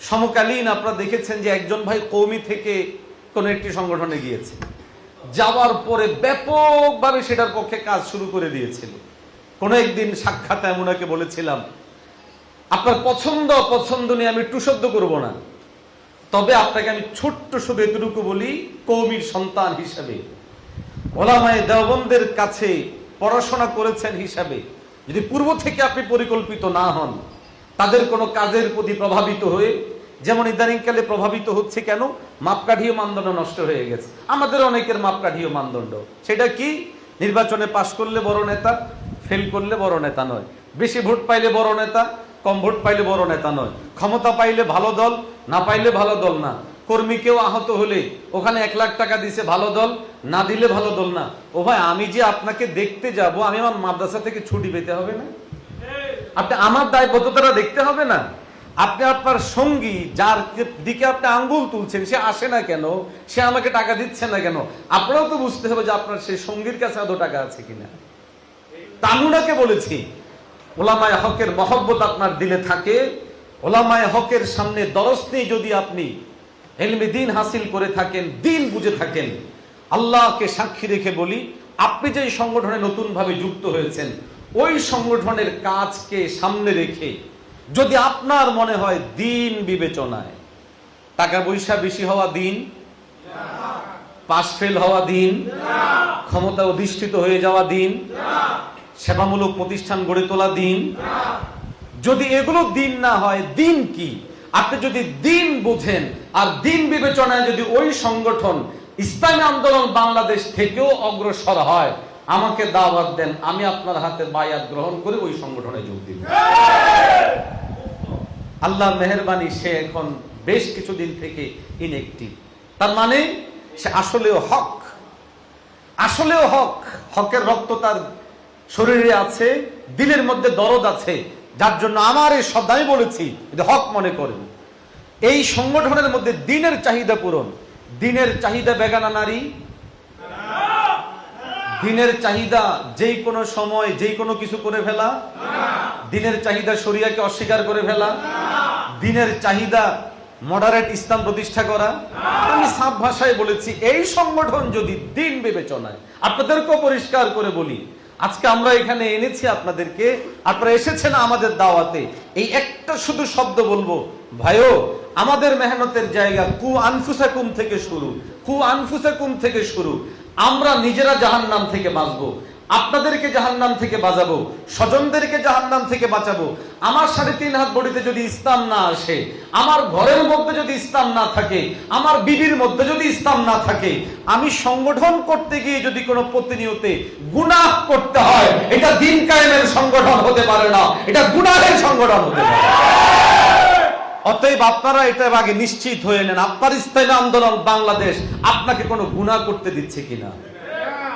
সমকালীন আপনারা দেখেছেন যে একজন ভাই কওমি থেকে কোন একটি সংগঠনে গিয়েছে, যাওয়ার পরে ব্যাপকভাবে সেটার পক্ষে কাজ শুরু করে দিয়েছিল। কোন একদিন সাক্ষাৎ আমি ওনাকে বলেছিলাম, আপনার পছন্দ নিয়ে আমি টু শব্দ করব না, তবে আপনাকে আমি ছোট্ট শুধু এতটুকু বলি, কওমির সন্তান হিসাবে, ওলামায়ে দেওবন্দের কাছে পড়াশোনা করেছেন হিসাবে, যদি পূর্ব থেকে আপনি পরিকল্পিত না হন, তাদের কোনো কাজের প্রতি প্রভাবিত হয়ে, যেমন ইদানিংকালে প্রভাবিত হচ্ছে কেন, মাপকাঠি ও মানদণ্ড নষ্ট হয়ে গেছে। আমাদের অনেকের মাপকাঠি ও মানদণ্ড, সেটা কি? নির্বাচনে পাশ করলে বড় নেতা, ফেল করলে বড় নেতা নয়। বেশি ভোট পাইলে বড় নেতা, কম ভোট পাইলে বড় নেতা নয়। ক্ষমতা পাইলে ভালো দল, না পাইলে ভালো দল না। কর্মীকেও আহত হলে ওখানে 1 লাখ টাকা দিছে, ভালো দল, না দিলে ভালো দল না। ও ভাই, আমি যে আপনাকে দেখতে যাব, আমি আমার মাদ্রাসা থেকে ছুটি পেতে হবে না? আপনি আমার দায়বদ্ধতাটা দেখতে হবে না? আপনি আপনার সঙ্গী, যার দিকে আপনি আঙ্গুল তুলছেন, সে আসে না কেন, সে আমাকে টাকা দিচ্ছে না কেন, আপনারাও তো বুঝতে হবে যে আপনার সেই সঙ্গীর কাছে আদৌ টাকা আছে কিনা। তানুনাকে বলেছি, ওলামায়ে হকের মহব্বত আপনার দিলে থাকে, ওলামায়ে হকের সামনে দরস নিয়ে যদি আপনি ইলমে দ্বীন হাসিল করে থাকেন, দ্বীন বুঝে থাকেন, আল্লাহকে সাক্ষী রেখে বলি, আপনি যে সংগঠনে নতুন ভাবে যুক্ত হয়েছেন, ওই সংগঠনের কাজকে সামনে রেখে যদি আপনার মনে হয় দ্বীন বিবেচনায় টাকা পয়সা বেশি হওয়া দ্বীন, পাশ ফেল হওয়া দ্বীন, ক্ষমতা অধিষ্ঠিত হয়ে যাওয়া দ্বীন, সেবামূলক প্রতিষ্ঠান গড়ে তোলা দ্বীন, যদি এগুলো দ্বীন না হয়, দ্বীন কি? আপনি যদি দ্বীন বুঝেন আর দ্বীন বিবেচনায় যদি ওই সংগঠন ইসলামী আন্দোলন বাংলাদেশ থেকেও অগ্রসর হয়, আমাকে দাওয়াত দেন, আমি আপনার হাতে বায়াত গ্রহণ করে ওই সংগঠনে যোগ দিব। আল্লাহর মেহেরবানি, সে এখন বেশ কিছুদিন থেকে ইনএক্টিভ। তার মানে সে আসলেও হক, হকের রক্ত তার শরীরে আছে, দিলের মধ্যে দরদ আছে, যার জন্য আমার এই শব্দ আমি বলেছি, হক মনে করেন। এই সংগঠনের মধ্যে দ্বীনের চাহিদা পূরণ, দ্বীনের চাহিদা বেগানা নারী, দ্বীনের চাহিদা যেই কোনো সময় যেই কোনো কিছু করে ফেলা, দ্বীনের চাহিদা শরিয়াকে অস্বীকার করে ফেলা, দ্বীনের চাহিদা মডারেট ইসলাম প্রতিষ্ঠা করা। আমি সাফ ভাষায় বলেছি, এই সংগঠন যদি দ্বীন বিবেচনায়, আপনাদেরকেও পরিষ্কার করে বলি, আজকে আমরা এখানে এনেছি আপনাদেরকে, আপনারা এসেছেন আমাদের দাওয়াতে, এই একটা শুধু শব্দ বলবো, ভাইও, আমাদের মেহনতের জায়গা কু আনফুসাকুম থেকে শুরু। আমরা নিজেরা জাহান্নাম থেকে বাঁচবো, আপনাদেরকে জাহান্নাম থেকে বাঁচাবো, স্বজনদেরকে জাহান্নাম থেকে বাঁচাবো। আমার 3.5 হাত বডিতে যদি ইসলাম না আসে, আমার ঘরের মধ্যে যদি ইসলাম না থাকে, আমার বিবির মধ্যে যদি ইসলাম না থাকে, আমি সংগঠন করতে গিয়ে যদি কোনো প্রতিনিয়তে গুনাহ করতে হয়, এটা দ্বীন কায়েমের সংগঠন হতে পারে না, এটা গুনাহের সংগঠন হতে পারে। অতএব আপনারা এটা আগে নিশ্চিত হয়ে নেন, আপনার ইসলামী আন্দোলন বাংলাদেশ আপনাকে কোনো গুনাহ করতে দিচ্ছে কিনা।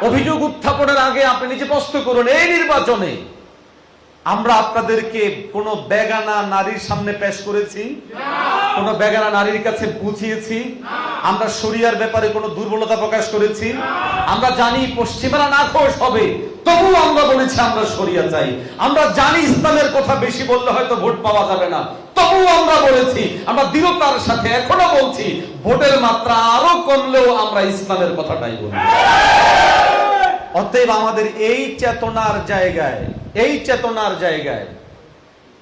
অভিযোগ উত্থাপনের আগে আপনি নিজে প্রশ্ন করুন, এই নির্বাচনে আমরা আপনাদেরকে কোন বেগানা নারীর সামনে পেশ করেছি? কোন বেগানা নারীর কাছে বুঝিয়েছি? আমরা শরিয়ার ব্যাপারে কোন দুর্বলতা প্রকাশ করেছি? আমরা জানি পশ্চিমারা নাখোশ হবে, তবু আমরা বলেছি আমরা শরিয়া চাই। আমরা জানি ইসলামের কথা বেশি বললে হয়তো ভোট পাওয়া যাবে না, তবু আমরা বলেছি, আমরা দৃঢ়তার সাথে এখনো বলছি, ভোটের মাত্রা আরো কমলেও আমরা ইসলামের কথাটাই বলি। অতএব আমাদের এই চেতনার জায়গায়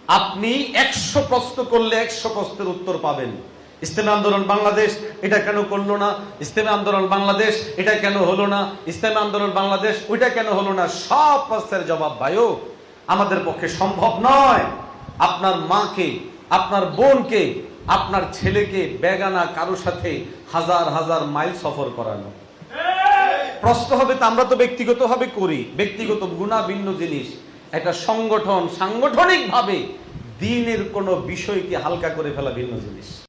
আপনি 100 প্রশ্ন করলে 100 প্রশ্নের উত্তর পাবেন। ইসলামী আন্দোলন বাংলাদেশ এটা কেন করলো না, ইসলামী আন্দোলন বাংলাদেশ এটা কেন হলো না, ইসলামী আন্দোলন বাংলাদেশ ওইটা কেন হলো না, সব প্রশ্নের জবাব ভাইও আমাদের পক্ষে সম্ভব নয়। আপনার মাকে, আপনার বোনকে, আপনার ছেলেকে বেগানা কারো সাথে হাজার মাইল সফর করানো। প্রশ্ন হবে, তা আমরা তো ব্যক্তিগত ভাবে করি, ব্যক্তিগত গুনাহ ভিন্ন জিনিস, একটা সংগঠন সাংগঠনিক ভাবে দ্বীনের কোন বিষয়কে হালকা করে ফেলা ভিন্ন জিনিস।